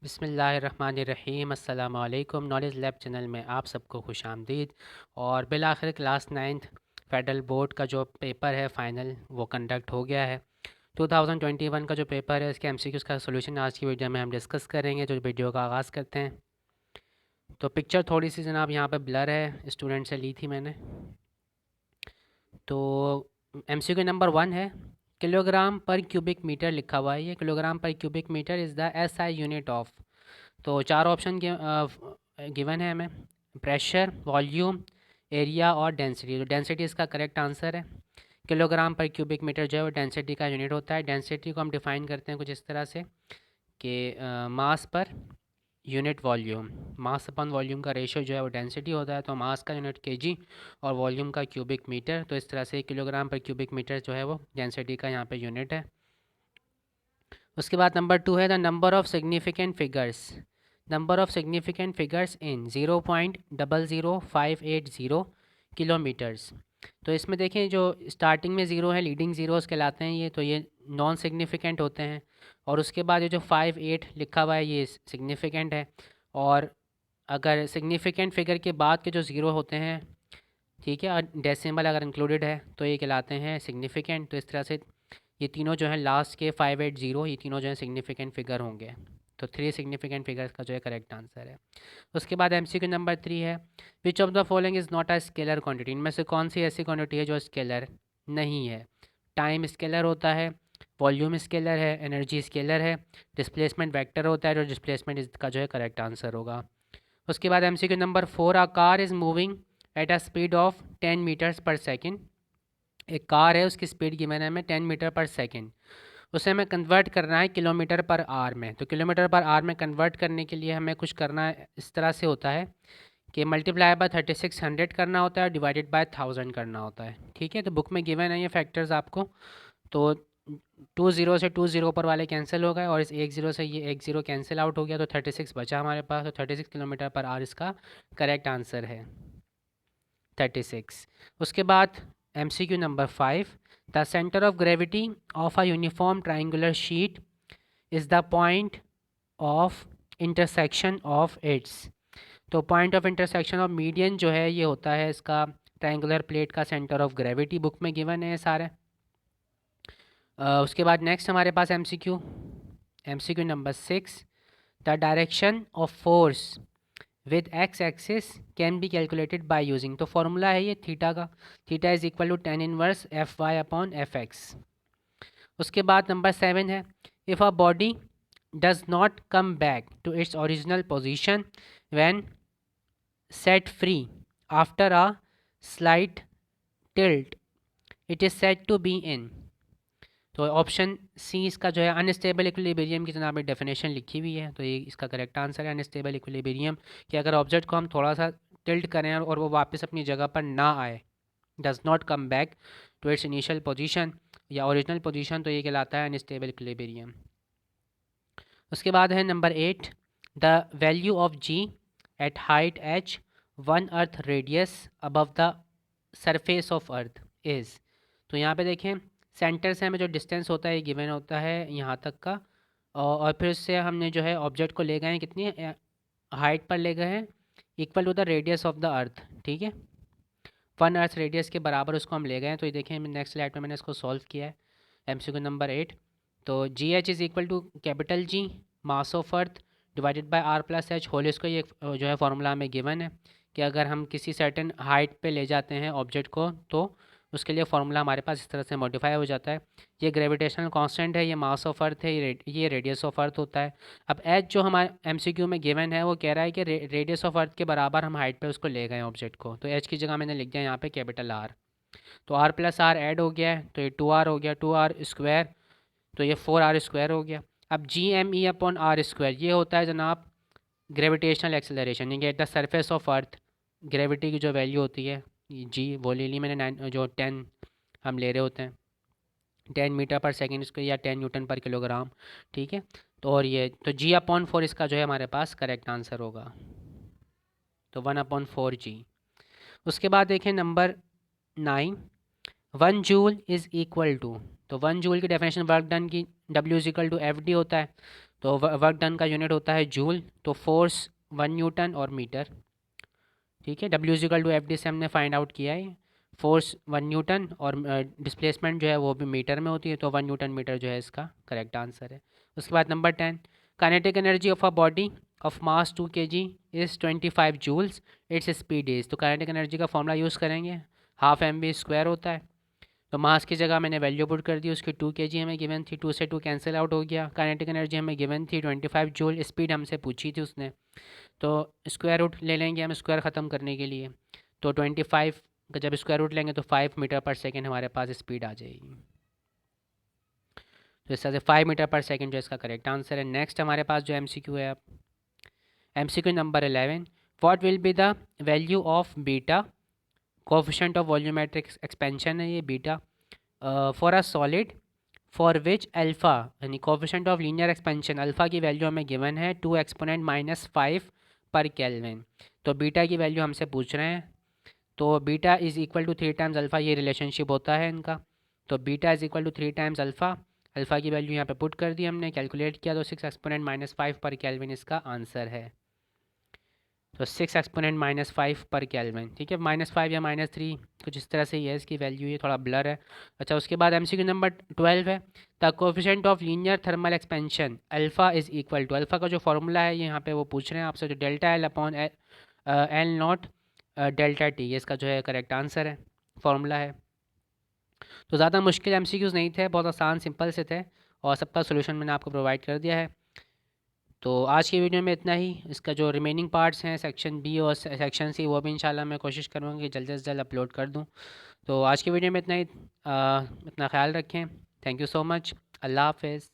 बिस्मिल्लाहिर्रहमानिर्रहीम अस्सलाम वालेकुम। नॉलेज लैब चैनल में आप सबको खुश आमदीद। और बिलाखिर क्लास 9th फेडरल बोर्ड का जो पेपर है फ़ाइनल वो कंडक्ट हो गया है। 2021 का जो पेपर है इसके एमसीक्यूज़ का सोल्यूशन आज की वीडियो में हम डिस्कस करेंगे। जो वीडियो का आगाज़ करते हैं तो पिक्चर थोड़ी सी जनाब यहाँ पे ब्लर है, स्टूडेंट से ली थी मैंने। तो एमसीक्यू नंबर 1 है, किलोग्राम पर क्यूबिक मीटर लिखा हुआ है। ये kilogram per cubic metre is the SI unit of. तो चार ऑप्शन गिवन है हमें: प्रेशर, वॉल्यूम, एरिया और डेंसिटी। तो डेंसिटी इसका करेक्ट आंसर है। किलोग्राम पर क्यूबिक मीटर जो है वो डेंसिटी का यूनिट होता है। डेंसिटी को हम डिफाइन करते हैं कुछ इस तरह से कि मास पर यूनिट वॉल्यूम, मास अपन वॉल्यूम का रेशियो जो है वो डेंसिटी होता है। तो मास का यूनिट केजी और वॉल्यूम का क्यूबिक मीटर। तो इस तरह से किलोग्राम पर क्यूबिक मीटर जो है वो डेंसिटी का यहाँ पे यूनिट है। उसके बाद नंबर 2 है the number of significant figures. Number of significant figures in 0.00580 kilometres. तो इसमें देखें जो स्टार्टिंग में ज़ीरो है, लीडिंग ज़ीरोज़ कहलाते हैं ये, तो ये नॉन सिग्निफिकेंट होते हैं। और उसके बाद ये जो 58 लिखा हुआ है ये सिग्निफिकेंट है। और अगर सिग्निफिकेंट फिगर के बाद के जो ज़ीरो होते हैं, ठीक है, और डेसिमल अगर इंक्लूडेड है तो ये कहलाते हैं सिग्निफिकेंट। तो इस तरह से ये तीनों जो है लास्ट के 580, ये तीनों जो है सिग्निफिकेंट फिगर होंगे। तो 3 सिग्निफिकेंट फिगर्स का जो है करेक्ट आंसर है। उसके बाद एमसीक्यू नंबर 3 है, which of the following is not a scalar quantity. इनमें से कौन सी ऐसी क्वांटिटी है जो स्केलर नहीं है? टाइम स्केलर होता है, वॉल्यूम स्केलर है, एनर्जी स्केलर है, डिस्प्लेसमेंट वेक्टर होता है। जो डिस्प्लेसमेंट इसका जो है करेक्ट आंसर होगा। उसके बाद MCQ number 4, a car is moving at a speed of 10 metres per second. एक कार है, उसकी स्पीड गिवन है हमें 10 मीटर पर सेकेंड। उसे हमें कन्वर्ट करना है किलोमीटर पर आवर में। तो किलोमीटर पर आवर में कन्वर्ट करने के लिए हमें कुछ करना है, इस तरह से होता है कि मल्टीप्लाई बाय 3600 करना होता है, डिवाइडेड बाय 1000 करना होता है। ठीक है, तो बुक में गिवन है ये फैक्टर्स आपको। तो 20 से 20 ऊपर वाले कैंसिल हो गए और इस 10 से ये 10 कैंसिल आउट हो गया, तो 36 बचा हमारे पास। तो 36 किलोमीटर पर आवर इसका करेक्ट आंसर है, 36। उसके बाद MCQ number 5, the centre of gravity of a uniform triangular sheet is the point of intersection of its. तो point of intersection of median जो है ये होता है इसका ट्राइंगुलर प्लेट का सेंटर ऑफ ग्रेविटी। बुक में गिवन है सारे। उसके बाद नेक्स्ट हमारे पास MCQ number 6, the direction of force with x axis can be calculated by using. तो फॉर्मूला है ये थीटा का, theta is equal to tan inverse F Y upon F X. उसके बाद नंबर 7 है, if a body does not come back to its original position when set free after a slight tilt, it is said to be in. तो option सी इसका जो है unstable equilibrium की जनाब definition लिखी हुई है। तो ये इसका करेक्ट आंसर है, अनस्टेबल इक्विलिब्रियम, कि अगर ऑब्जेक्ट को हम थोड़ा सा टिल्ट करें और वो वापस अपनी जगह पर ना आए, does not come back to its initial position या ओरिजिनल पोजीशन, तो ये कहलाता है अनस्टेबल इक्विलिब्रियम। उसके बाद है number 8, the value of g at height h 1 earth radius above the surface of earth is. तो यहाँ पे देखें सेंटर से हमें जो डिस्टेंस होता है ये गिवन होता है यहाँ तक का, और फिर उससे हमने जो है ऑब्जेक्ट को ले गए हैं कितनी हाइट पर ले गए हैं, equal to the radius of the earth. ठीक है, 1 अर्थ रेडियस के बराबर उसको हम ले गए हैं। तो ये देखें नेक्स्ट स्लाइड में मैंने इसको सॉल्व किया है, एमसीक्यू नंबर 8। तो g h is equal to capital G mass of earth divided by R plus h whole. इसको ये जो है फॉर्मूला में गिवन है कि अगर हम किसी सर्टेन हाइट पे ले जाते हैं ऑब्जेक्ट को तो उसके लिए फार्मूला हमारे पास इस तरह से मॉडिफाई हो जाता है। ये ग्रेविटेशनल कांस्टेंट है, ये मास ऑफ अर्थ है, ये रेडियस ऑफ अर्थ होता है। अब एच जो हमारे एमसीक्यू में गिवन है वो कह रहा है कि रेडियस ऑफ अर्थ के बराबर हम हाइट पे उसको ले गए ऑब्जेक्ट को। तो एच की जगह मैंने लिख दिया यहाँ पे कैपिटल आर। तो आर प्लस आर ऐड हो गया है, तो ये 2r हो गया, 2r स्क्वायर, तो ये 4r स्क्वायर हो गया। अब G M E upon R square ये होता है जनाब ग्रेविटेशनल एक्सेलरेशन, ये at the surface of earth gravity की जो वैल्यू होती है, जी वो ले ली मैंने 9 जो 10 हम ले रहे होते हैं 10 मीटर पर सेकेंड इसको, या 10 न्यूटन पर किलोग्राम। ठीक है, तो और ये तो जी अपॉन 4 इसका जो है हमारे पास करेक्ट आंसर होगा, तो 1/4 जी। उसके बाद देखें number 9, 1 joule is equal to. तो 1 जूल की डेफिनेशन वर्क डन की W is equal to F D होता है। तो वर्क डन का यूनिट होता है जूल, तो फोर्स 1 न्यूटन और मीटर। ठीक है, W is equal to F D से हमने फाइंड आउट किया है। फोर्स 1 न्यूटन और डिस्प्लेसमेंट जो है वो भी मीटर में होती है, तो 1 न्यूटन मीटर जो है इसका करेक्ट आंसर है। उसके बाद number 10, kinetic energy of a body of mass 2 kg is 25 joules, its speed is. तो काइनेटिक एनर्जी का फॉर्मूला यूज़ करेंगे, हाफ एम बी स्क्वायर होता है। तो मास की जगह मैंने वैल्यू पुट कर दी, उसकी 2 kg हमें गिवन थी, 2 से 2 कैंसिल आउट हो गया। काइनेटिक एनर्जी हमें गिवन थी 25 जूल, स्पीड हमसे पूछी थी उसने, तो स्क्वायर रूट ले लेंगे हम स्क्वायर ख़त्म करने के लिए। तो 25 का जब स्क्वायर रूट लेंगे तो 5 मीटर पर सेकेंड हमारे पास स्पीड आ जाएगी। तो इस तरह से 5 मीटर पर सेकेंड जो इसका करेक्ट आंसर है। नेक्स्ट हमारे पास जो एमसीक्यू है, अब MCQ number 11, what will be the value of beta, coefficient of volumetric expansion है ये beta, for a solid for which alpha, यानी coefficient of linear expansion alpha की वैल्यू हमें गिवन है 2 एक्सपोनेंट -5 पर केल्विन। तो बीटा की वैल्यू हमसे पूछ रहे हैं, तो beta is equal to 3 times alpha, ये रिलेशनशिप होता है इनका। तो beta is equal to 3 times alpha, alpha की वैल्यू यहाँ पे पुट कर दी हमने, कैलकुलेट किया तो 6 एक्सपोनेंट -5 पर केल्विन इसका आंसर है। तो 6 एक्सपोनेंट -5 पर केल्विन, ठीक है, -5 या -3 कुछ इस तरह से ही है इसकी वैल्यू, ये थोड़ा ब्लर है। अच्छा, उसके बाद एमसीक्यू नंबर 12 है, the coefficient of linear thermal expansion alpha is equal to, alpha का जो फॉर्मूला है ये यहाँ पे वो पूछ रहे हैं आपसे, जो delta L upon L not delta T, ये इसका जो है करेक्ट आंसर है, फॉर्मूला है। तो ज़्यादा मुश्किल एमसीक्यूज़ नहीं थे, बहुत आसान सिंपल से थे, और सबका सोल्यूशन मैंने आपको प्रोवाइड कर दिया है। तो आज की वीडियो में इतना ही। इसका जो रिमेनिंग पार्ट्स हैं सेक्शन बी और सेक्शन सी, वो भी इंशाल्लाह मैं कोशिश करूँगा कि जल्द से जल्द अपलोड कर दूँ। तो आज की वीडियो में इतना ही, अपना ख्याल रखें। Thank you so much. अल्लाह हाफ़िज़।